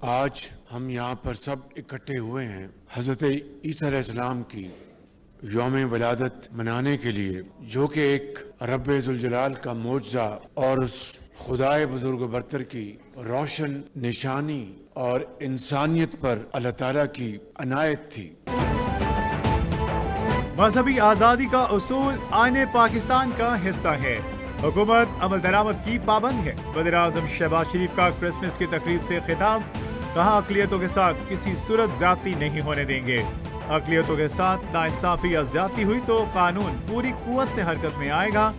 آج ہم یہاں پر سب اکٹھے ہوئے ہیں حضرت عیسیٰ علیہ السلام کی یوم ولادت منانے کے لیے، جو کہ ایک رب ذوالجلال کا معجزہ اور اس خدائے بزرگ برتر کی روشن نشانی اور انسانیت پر اللہ تعالیٰ کی عنایت تھی۔ مذہبی آزادی کا اصول آئین پاکستان کا حصہ ہے۔ حکومت عمل درآمد کی پابند ہے۔ وزیر اعظم شہباز شریف کا کرسمس کی تقریب سے خطاب، کہا اقلیتوں کے ساتھ کسی صورت زیادتی نہیں ہونے دیں گے۔ اقلیتوں کے ساتھ ناانصافی یا زیادتی ہوئی تو قانون پوری قوت سے حرکت میں آئے گا۔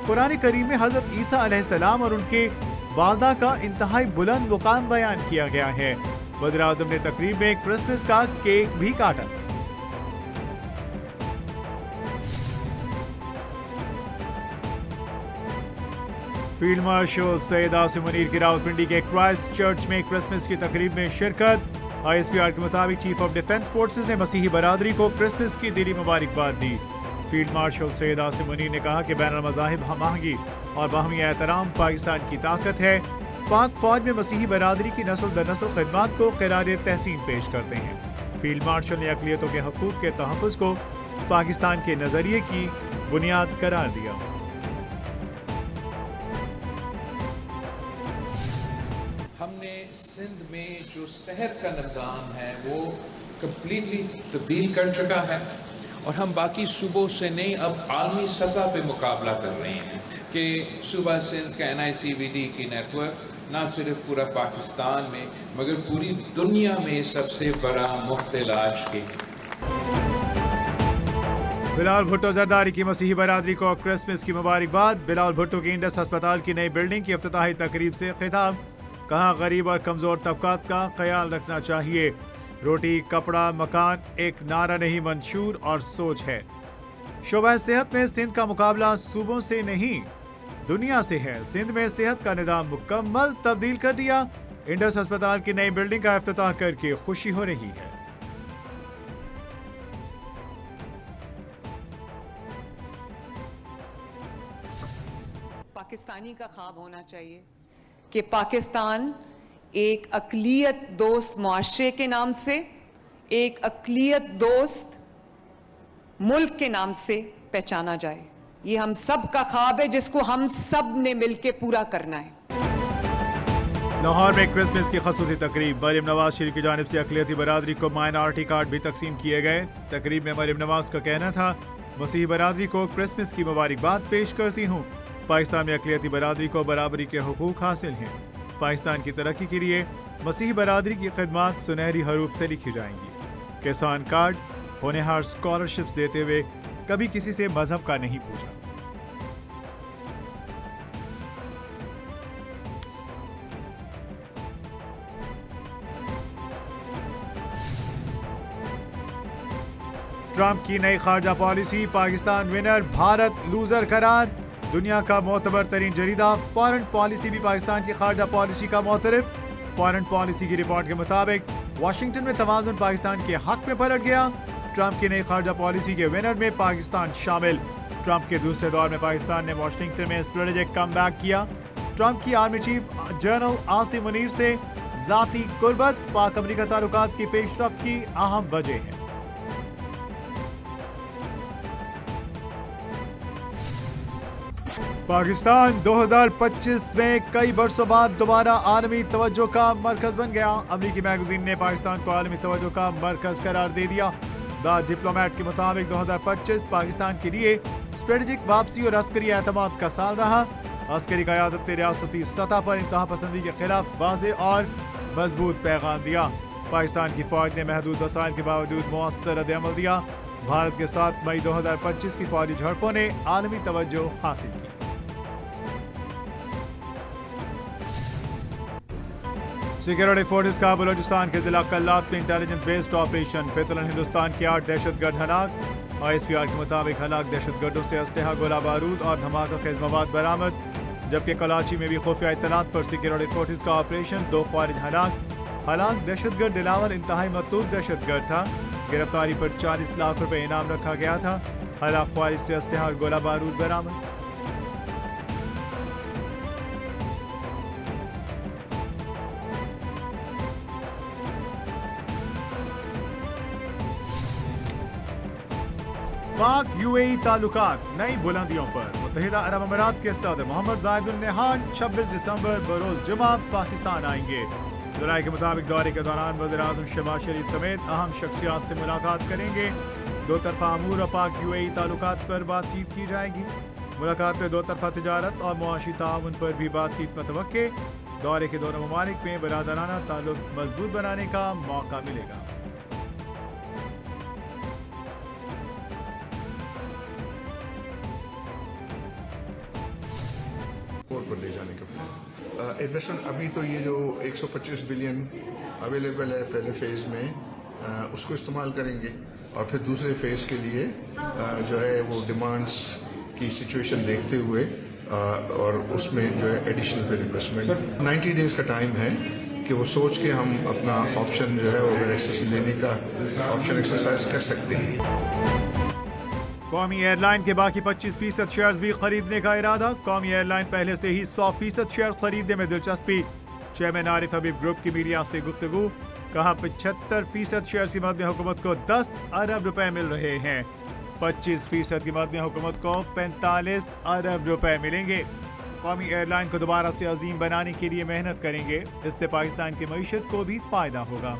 قرآن کریم میں حضرت عیسیٰ علیہ السلام اور ان کے والدہ کا انتہائی بلند مقام بیان کیا گیا ہے۔ وزیر اعظم نے تقریب میں کرسمس کا کیک بھی کاٹا۔ فیلڈ مارشل سید عاصم منیر کی راولپنڈی کے کرائسٹ چرچ میں کرسمس کی تقریب میں شرکت۔ آئی ایس پی آر کے مطابق چیف آف ڈیفنس فورسز نے مسیحی برادری کو کرسمس کی دلی مبارکباد دی۔ فیلڈ مارشل سید عاصم منیر نے کہا کہ بین المذاہب ہم آہنگی اور باہمی احترام پاکستان کی طاقت ہے۔ پاک فوج میں مسیحی برادری کی نسل در نسل خدمات کو خراج تحسین پیش کرتے ہیں۔ فیلڈ مارشل نے اقلیتوں کے حقوق کے تحفظ کو پاکستان کے نظریے کی بنیاد قرار دیا۔ ہم نے سندھ میں جو شہر کا نظام ہے وہ کمپلیٹلی تبدیل کر چکا ہے، اور ہم باقی صوبوں سے نہیں اب عالمی سطح پہ مقابلہ کر رہے ہیں کہ صوبہ سندھ کا NICVD کی نیٹ ورک نہ صرف پورا پاکستان میں مگر پوری دنیا میں سب سے بڑا مفت علاج کے۔ بلال بھٹو زرداری کی مسیحی برادری کو کرسمس کی مبارکباد۔ بلال بھٹو کی انڈس ہسپتال کی نئی بلڈنگ کی افتتاحی تقریب سے خطاب، کہا غریب اور کمزور طبقات کا خیال رکھنا چاہیے۔ روٹی، کپڑا، مکان ایک نعرہ نہیں منشور اور سوچ ہے۔ شعبہ صحت میں سندھ کا مقابلہ صوبوں سے نہیں دنیا سے ہے۔ سندھ میں صحت کا نظام مکمل تبدیل کر دیا۔ انڈس ہسپتال کی نئی بلڈنگ کا افتتاح کر کے خوشی ہو رہی ہے۔ پاکستانی کا خواب ہونا چاہیے کہ پاکستان ایک اقلیت دوست معاشرے کے نام سے، ایک اقلیت دوست ملک کے نام سے پہچانا جائے۔ یہ ہم سب کا خواب ہے جس کو ہم سب نے مل کے پورا کرنا ہے۔ لاہور میں کرسمس کی خصوصی تقریب، مریم نواز شریف کی جانب سے اقلیتی برادری کو مائنارٹی کارڈ بھی تقسیم کیے گئے۔ تقریب میں مریم نواز کا کہنا تھا، مسیحی برادری کو کرسمس کی مبارکباد پیش کرتی ہوں۔ پاکستان میں اقلیتی برادری کو برابری کے حقوق حاصل ہیں۔ پاکستان کی ترقی کے لیے مسیحی برادری کی خدمات سنہری حروف سے لکھی جائیں گی۔ کسان کارڈ، ہونہار اسکالرشپس دیتے ہوئے کبھی کسی سے مذہب کا نہیں پوچھا۔ ٹرمپ کی نئی خارجہ policy, Pakistan winner Bharat loser قرار۔ دنیا کا معتبر ترین جریدہ فارن پالیسی بھی پاکستان کی خارجہ پالیسی کا معترف۔ فارن پالیسی کی رپورٹ کے مطابق واشنگٹن میں توازن پاکستان کے حق میں پلٹ گیا۔ ٹرمپ کی نئی خارجہ پالیسی کے ونر میں پاکستان شامل۔ ٹرمپ کے دوسرے دور میں پاکستان نے واشنگٹن میں اسٹریٹجک کم بیک کیا۔ ٹرمپ کی army chief general Asim Munir سے ذاتی قربت پاک امریکہ تعلقات کی پیش رفت کی اہم وجہ ہے۔ پاکستان 2025 میں کئی برسوں بعد دوبارہ عالمی توجہ کا مرکز بن گیا۔ امریکی میگزین نے پاکستان کو عالمی توجہ کا مرکز قرار دے دیا۔ دا ڈپلومیٹ کے مطابق 2025 پاکستان کے لیے اسٹریٹجک واپسی اور عسکری اعتماد کا سال رہا۔ عسکری قیادت نے ریاستی سطح پر انتہا پسندی کے خلاف واضح اور مضبوط پیغام دیا۔ پاکستان کی فوج نے محدود وسائل کے باوجود مؤثر رد عمل دیا۔ بھارت کے ساتھ مئی 2025 کی فوجی جھڑپوں نے عالمی توجہ حاصل کی۔ سیکورٹی فورسز کا بلوچستان کے ضلع کلات میں انٹیلیجنس بیسڈ آپریشن، فتنن ہندوستان کے 8 دہشت گرد ہلاک۔ آئی ایس پی آر کے مطابق ہلاک دہشت گردوں سے اسلحہ، گولہ بارود اور دھماکہ خیز مواد برآمد، جبکہ کراچی میں بھی خفیہ اطلاعات پر سیکورٹی فورسز کا آپریشن، 2 خوارج ہلاک دہشت گرد دلاور انتہائی مطلوب دہشت گرد تھا۔ گرفتاری پر 40 لاکھ روپے انعام رکھا گیا تھا۔ ہلاک خوارج سے اسلحہ اور گولہ بارود برآمد۔ पाक यूएई ताल्लुकात नई बुलंदियों पर। मुत्तहिदा अरब अमीरात के सदर मोहम्मद जायद अल नहयान 26 दिसंबर बरोज जुमा पाकिस्तान आएंगे। जुलाई के मुताबिक दौरे के दौरान वज़ीर-ए-आज़म शहबाज शरीफ समेत अहम शख्सियात से मुलाकात करेंगे। दो तरफा अमूर और पाक यूएई ताल्लुकात पर बातचीत की जाएगी। मुलाकात में दो तरफा तिजारत और मुआशी ताउन पर भी बातचीत मुतवक्के। दौरे के दोनों ममालिक में बरादराना ताल्लुक मजबूत बनाने का मौका मिलेगा। पर ले जाने का प्लान इन्वेस्टमेंट अभी तो ये जो 125 बिलियन अवेलेबल है पहले फेज़ में उसको इस्तेमाल करेंगे और फिर दूसरे फेज़ के लिए जो है वो डिमांड्स की सिचुएशन देखते हुए और उसमें जो है एडिशनल फिर इन्वेस्टमेंट 90 डेज़ का टाइम है कि वो सोच के हम अपना ऑप्शन जो है अगर एक्सेस लेने का ऑप्शन एक्सरसाइज कर सकते हैं। कौमी एयरलाइन के बाकी 25% शेयर्स भी खरीदने का इरादा। कौमी एयरलाइन पहले से ही 100% शेयर्स खरीदने में दिलचस्पी। चेयरमैन आरिफ हबीब ग्रुप की मीडिया से गुफ्तगू। कहा 75% शेयर्स की मद में हुकूमत को 10 अरब रुपए मिल रहे हैं। 25% की मद में हुकूमत को 45 अरब रुपए मिलेंगे। कौमी एयरलाइन को दोबारा से अजीम बनाने के लिए मेहनत करेंगे। इससे पाकिस्तान की मईशत को भी फायदा होगा।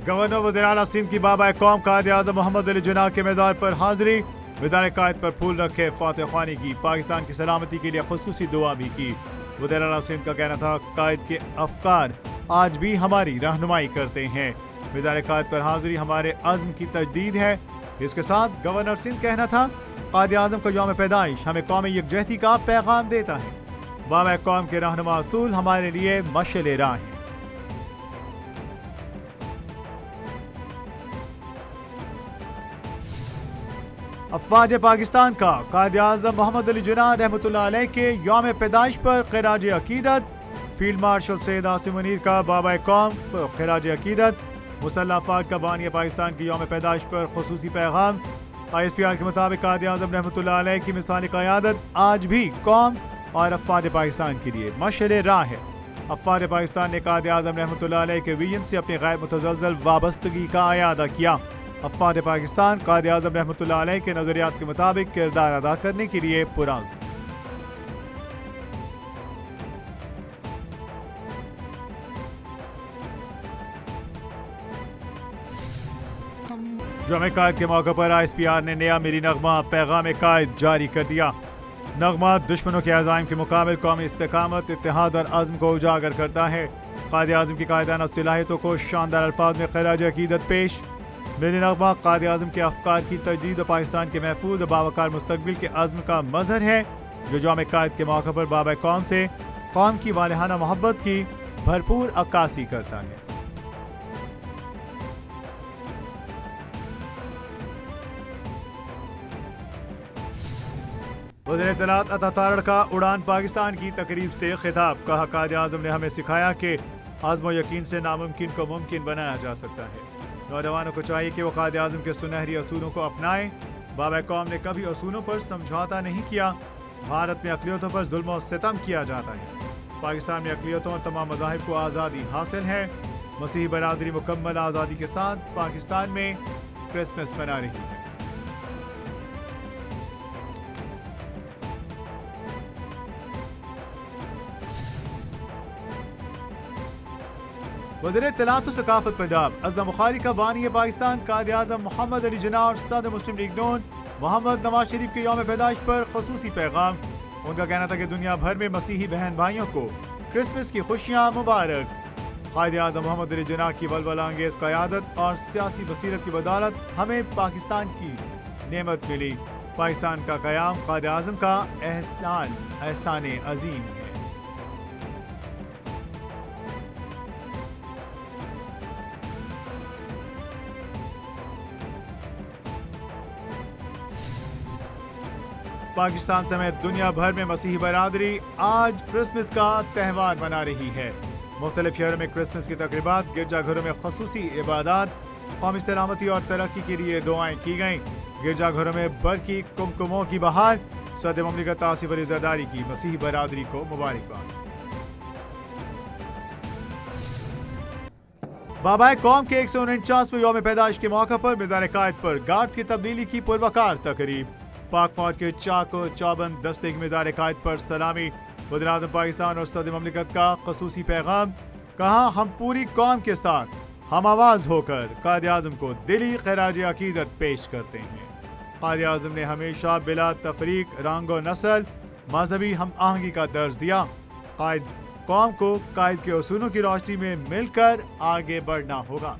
गवर्नर वज़ीर-ए-आला सिंध की बाबा कौम कायद-ए-आज़म मोहम्मद अली जिन्ना के मज़ार पर हाजिरी। विदार कायद पर फूल रखे, फातह ख्वानी की, पाकिस्तान की सलामती के लिए खुसूसी दुआ भी की। वज़ीर-ए-आला सिंध का कहना था कायद के अफकार आज भी हमारी रहनुमाई करते हैं। विदार कायद पर हाजिरी हमारे अज़्म की तजदीद है। इसके साथ गवर्नर सिंध कहना था कायद-ए-आज़म का यौम पैदाइश हमें कौमी यकजहती का पैगाम देता है। बाबा कौम के रहनुमा असूल हमारे लिए मशअल राह है। अफवाज पाकिस्तान का कायद-ए-आज़म मोहम्मद अली जिन्ना रहमतुल्लाह अलैह के यौम पैदाइश पर खिराज अकीदत। फील्ड मार्शल सैयद आसिम मुनीर का बाबा कौम पर खिराज अकीदत। मुसल्लह अफवाज का बानी पाकिस्तान की यौम पैदाइश पर खुसूसी पैगाम। ISPR के मुताबिक कायद-ए-आज़म रहमतुल्लाह अलैह की मिसाली क़यादत आज भी कौम और अफवाज पाकिस्तान के लिए मशअल राह है। अफवाज पाकिस्तान ने कायद-ए-आज़म रहमतुल्लाह अलैह के विजन से अपनी गैर मुतज़लज़ल वाबस्तगी का अयादा किया। अफवाज पाकिस्तान कायद-ए-आज़म रहमतुल्लाह अलैह के नज़रियात के मुताबिक किरदार अदा करने के लिए पुरअज़्म। यौम कायद के मौके पर ISPR ने नया मेरी नगमा पैगाम कायद जारी कर दिया। नगमा दुश्मनों के अज़ाइम के मुकाबले कौमी इस्तेकामत, इत्तेहाद और अज़्म को उजागर करता है। कायद-ए-आज़म की कायदाना सलाहियतों को शानदार अल्फाज में खिराज अकीदत पेश। मेरी नगमा कायद-ए-आज़म के अफकार की तजदीद और पाकिस्तान के महफूज और बावकार मुस्तकबिल के अज़्म का मज़हर है, जो यौम कायद के मौके पर बाबा कौम से कौम की वालिहाना मोहब्बत की भरपूर अक्कासी करता है। वज़ीर इत्तलात अता तारड़ का उड़ान पाकिस्तान की तकरीब से खिताब। कहा कायद-ए-आज़म ने हमें सिखाया कि आज़्म और यकीन से नामुमकिन को मुमकिन बनाया जा सकता है। नौजवानों को चाहिए कि वो कायद-ए-आज़म के सुनहरी असूलों को अपनाएं। बाबा कौम ने कभी असूलों पर समझौता नहीं किया। भारत में अक़लियतों पर जुल्म और सितम किया जाता है। पाकिस्तान में अक़लियतों और तमाम मज़ाहिब को आज़ादी हासिल है। मसीही बरादरी मुकम्मल आज़ादी के साथ पाकिस्तान में क्रिसमस मना रही है। वज़ीर इत्तलात सकाफत पंजाब अज़म बुखारी का बानी पाकिस्तान कायद-ए-आज़म मोहम्मद अली जिन्ना और सदर मुस्लिम लीग नून मोहम्मद नवाज शरीफ के यौम पैदाइश पर खुसूसी पैगाम। उनका कहना था कि दुनिया भर में मसीही बहन भाइयों को क्रिसमस की खुशियाँ मुबारक। कायद-ए-आज़म मोहम्मद अली जिन्ना की वलवला अंगेज़ क़यादत और सियासी बसीरत की बदौलत हमें पाकिस्तान की नेमत मिली। पाकिस्तान का क़याम कायद-ए-आज़म का एहसान अजीम है। पाकिस्तान समेत दुनिया भर में मसीही बरादरी आज क्रिसमस का त्यौहार मना रही है। मुख्तलिफ शहरों में क्रिसमस की तकरीबात, गिरजाघरों में खसूसी इबादत, कौमी सलामती और तरक्की के लिए दुआएं की गईं। गिरजाघरों में बरकी कुमकुमों की बहार, सदर ममलिकत आसिफ अली जरदारी की मसीही बरादरी को मुबारकबाद। बाबाए कौम के 149वें यौम पैदाइश के मौके पर मैदान कायद पर गार्ड्स की तब्दीली की पुरवकार तकरीब। पाक फौज के चाको चौबंद दस्ते के मैदान कायद पर सलामी। वज़ीर-ए-आज़म पाकिस्तान और सदर ममलिकत का ख़ुसूसी पैगाम, कहा हम पूरी कौम के साथ हम आवाज़ होकर कायद-ए-आज़म को दिली खराज अकीदत पेश करते हैं। कायद-ए-आज़म ने हमेशा बिला तफरीक रंग व नस्ल मजहबी हम आहंगी का दर्ज दिया। कायद कौम को कायद के उसूलों की रोशनी में मिलकर आगे बढ़ना होगा।